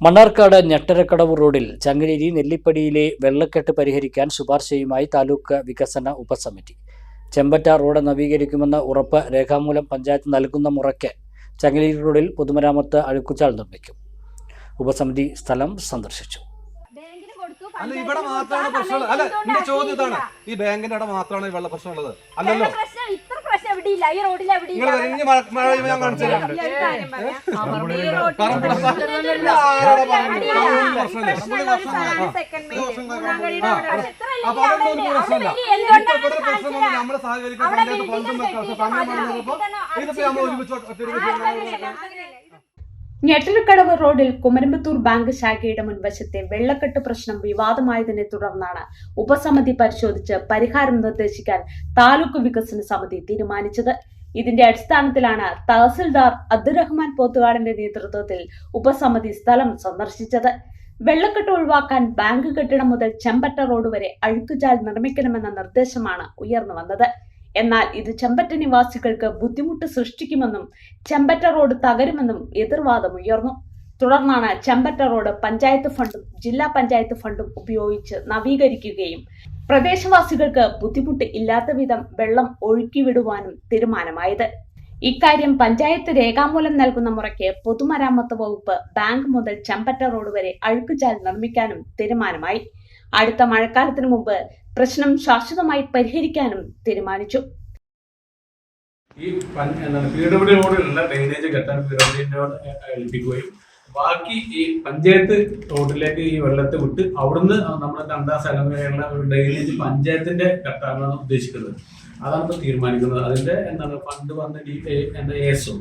മണ്ണാർക്കാട് ഞെട്ടരക്കടവ് റോഡിൽ ചങ്ങലേരി നെല്ലിപ്പടിയിലെ വെള്ളക്കെട്ട് പരിഹരിക്കാൻ ശുപാർശയുമായി താലൂക്ക് വികസന ഉപസമിതി. ചെമ്പറ്റ റോഡ് നവീകരിക്കുമെന്ന ഉറപ്പ് രേഖാമൂലം പഞ്ചായത്ത് നൽകുന്ന മുറയ്ക്ക് ചങ്ങലേരി റോഡിൽ പൊതുമരാമത്ത് അഴുക്കുചാൽ നിർമ്മിക്കും. ഉപസമിതി സ്ഥലം സന്ദർശിച്ചു. അല്ല, ഇവിടെ മാത്രമാണ് പ്രശ്നമുള്ളത്. അല്ല, എന്റെ ചോദ്യം ഇതാണ്, ഈ ബാങ്കിന്റെ അവിടെ മാത്രമാണ് ഈ വെള്ള പ്രശ്നമുള്ളത് അല്ലല്ലോ? നമ്മള് ഞെട്ടരക്കടവ് റോഡിൽ കുമരമ്പത്തൂർ ബാങ്ക് ശാഖയുടെ മുൻവശത്തെ വെള്ളക്കെട്ട് പ്രശ്നം വിവാദമായതിനെ തുടർന്നാണ് ഉപസമിതി പരിശോധിച്ച് പരിഹാരം നിർദ്ദേശിക്കാൻ താലൂക്ക് വികസന സമിതി തീരുമാനിച്ചത്. ഇതിന്റെ അടിസ്ഥാനത്തിലാണ് തഹസിൽദാർ അബ്ദുറഹ്മാൻ പോത്തുകാടിന്റെ നേതൃത്വത്തിൽ ഉപസമിതി സ്ഥലം സന്ദർശിച്ചത്. വെള്ളക്കെട്ട് ഒഴിവാക്കാൻ ബാങ്ക് കെട്ടിടം മുതൽ ചെമ്പറ്റ റോഡ് വരെ അഴുക്കുചാൽ നിർമ്മിക്കണമെന്ന നിർദ്ദേശമാണ് ഉയർന്നു വന്നത്. എന്നാൽ ഇത് ചെമ്പറ്റ നിവാസികൾക്ക് ബുദ്ധിമുട്ട് സൃഷ്ടിക്കുമെന്നും ചെമ്പറ്റ റോഡ് തകരുമെന്നും എതിർവാദം ഉയർന്നു. തുടർന്നാണ് ചെമ്പറ്റ റോഡ് പഞ്ചായത്ത് ഫണ്ടും ജില്ലാ പഞ്ചായത്ത് ഫണ്ടും ഉപയോഗിച്ച് നവീകരിക്കുകയും പ്രദേശവാസികൾക്ക് ബുദ്ധിമുട്ട് ഇല്ലാത്ത വിധം വെള്ളം ഒഴുക്കിവിടുവാനും തീരുമാനമായത്. ഇക്കാര്യം പഞ്ചായത്ത് രേഖാമൂലം നൽകുന്ന മുറയ്ക്ക് പൊതുമരാമത്ത് വകുപ്പ് ബാങ്ക് മുതൽ ചെമ്പറ്റ റോഡ് വരെ അഴുക്കുചാൽ നിർമ്മിക്കാനും തീരുമാനമായി. അടുത്ത മഴക്കാലത്തിന് മുമ്പ് പ്രശ്നം ശാശ്വതമായി പരിഹരിക്കാനും തീരുമാനിച്ചു. ഈ PWD റോഡിലുള്ള ഡ്രെയിനേജ് കെട്ടാൻ PWD ഏൽപ്പിക്കുകയും ബാക്കി ഈ പഞ്ചായത്ത് റോഡിലേക്ക് ഈ വെള്ളത്തെ വിട്ട് അവിടുന്ന് നമ്മുടെ കണ്ട സ്ഥലങ്ങളിലുള്ള ഒരു ഡ്രെയിനേജ് പഞ്ചായത്തിന്റെ കെട്ടാനാണ് ഉദ്ദേശിക്കുന്നത്. അതാണ് ഇപ്പോൾ തീരുമാനിക്കുന്നത്. അതിന്റെ ഫണ്ട് വന്ന് എസും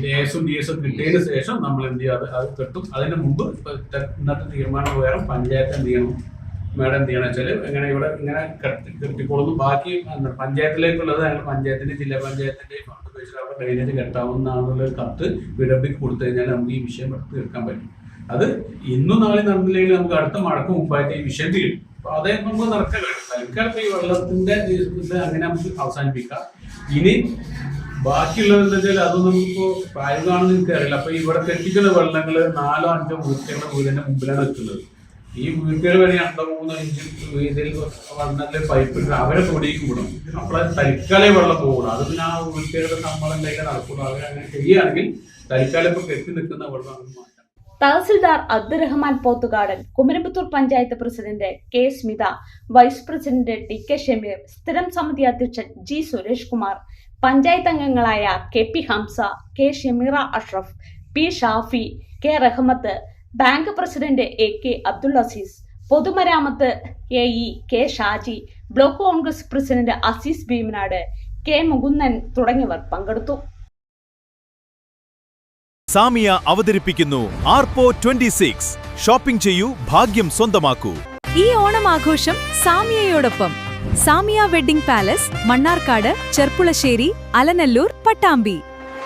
DSും കിട്ടിയതിന് ശേഷം നമ്മൾ എന്ത് ചെയ്യാതെ അത് കെട്ടും. അതിന് മുമ്പ് ഇന്നത്തെ തീരുമാനം പ്രകാരം പഞ്ചായത്ത് എന്ത് ചെയ്യണം, മേഡം എന്ത് ചെയ്യണം വെച്ചാൽ ഇങ്ങനെ ഇവിടെ ഇങ്ങനെ കെട്ടിക്കൊള്ളുന്നു. ബാക്കി പഞ്ചായത്തിലേക്കുള്ളത് പഞ്ചായത്തിന്റെ ജില്ലാ പഞ്ചായത്തിന്റെ ഫണ്ട് ഉപയോഗിച്ചിട്ട് അവിടെ ഡ്രെയിനേജ് കെട്ടാവുന്നതാണെന്നുള്ളൊരു കത്ത് വിടപ്പിക്ക് കൊടുത്തു കഴിഞ്ഞാൽ നമുക്ക് ഈ വിഷയം തീർക്കാൻ പറ്റും. അത് ഇന്നും നാളെ നടന്നില്ലെങ്കിൽ നമുക്ക് അടുത്ത മഴക്ക് മുമ്പായിട്ട് ഈ വിഷയം തീരും. അപ്പൊ അതേ നമുക്ക് നടക്കാൻ കഴിയും. തൽക്കാലം ഈ വെള്ളത്തിന്റെ ഇത് അങ്ങനെ നമുക്ക് അവസാനിപ്പിക്കാം. ഇനി ബാക്കിയുള്ളത് എന്താ വെച്ചാൽ അത് നമുക്കിപ്പോ പ്രായോഗികമാണെന്ന് എനിക്കറിയില്ല. അപ്പൊ ഇവിടെ കെട്ടിക്കുന്ന വെള്ളങ്ങള് 4-5 വീട്ടുകളുടെ വീടിന്റെ മുമ്പിലാണ് വെക്കുന്നത്. ഈ വീട്ടുകൾ വരെ 2-3 ഇഞ്ച് വീതിൽ വന്നിട്ട് പൈപ്പ് ഇട്ട് അവരെ തൊടിയേക്ക് വിടും. അപ്പോൾ തൽക്കാലം വെള്ളം പോകണം. അത് പിന്നെ ആ വീട്ടുകാരുടെ നമ്മളെന്തൊക്കെ നടക്കുള്ളൂ. അവരങ്ങനെ ചെയ്യുകയാണെങ്കിൽ തൽക്കാലം ഇപ്പൊ കെട്ടി നിൽക്കുന്ന വെള്ളം മാറ്റാം. Tahsildar Abdurahman Pothukadan, Kumaramputhur panchayat president K Smitha, vice president TK Shameer, സ്ഥിരം സമിതി അധ്യക്ഷൻ G സുരേഷ് കുമാർ, പഞ്ചായത്ത് അംഗങ്ങളായ KP Hamsa, K Shameera Ashraf, P Shafi, K Rahmath, bank president AK Abdul Azeez, പൊതുമരാമത്ത് AE K Shaji, block Congress president Azeez Bheemanad, K Mukundan തുടങ്ങിയവർ പങ്കെടുത്തു. സാമിയ അവതരിപ്പിക്കുന്നു ആർപ്പോ 26. ഷോപ്പിംഗ് ചെയ്യൂ, ഭാഗ്യം സ്വന്തമാക്കൂ. ഈ ഓണം ആഘോഷം സാമിയയോടൊപ്പം. Samiya wedding palace, Mannarkkad, Cherpulassery, Alanallur, Pattambi.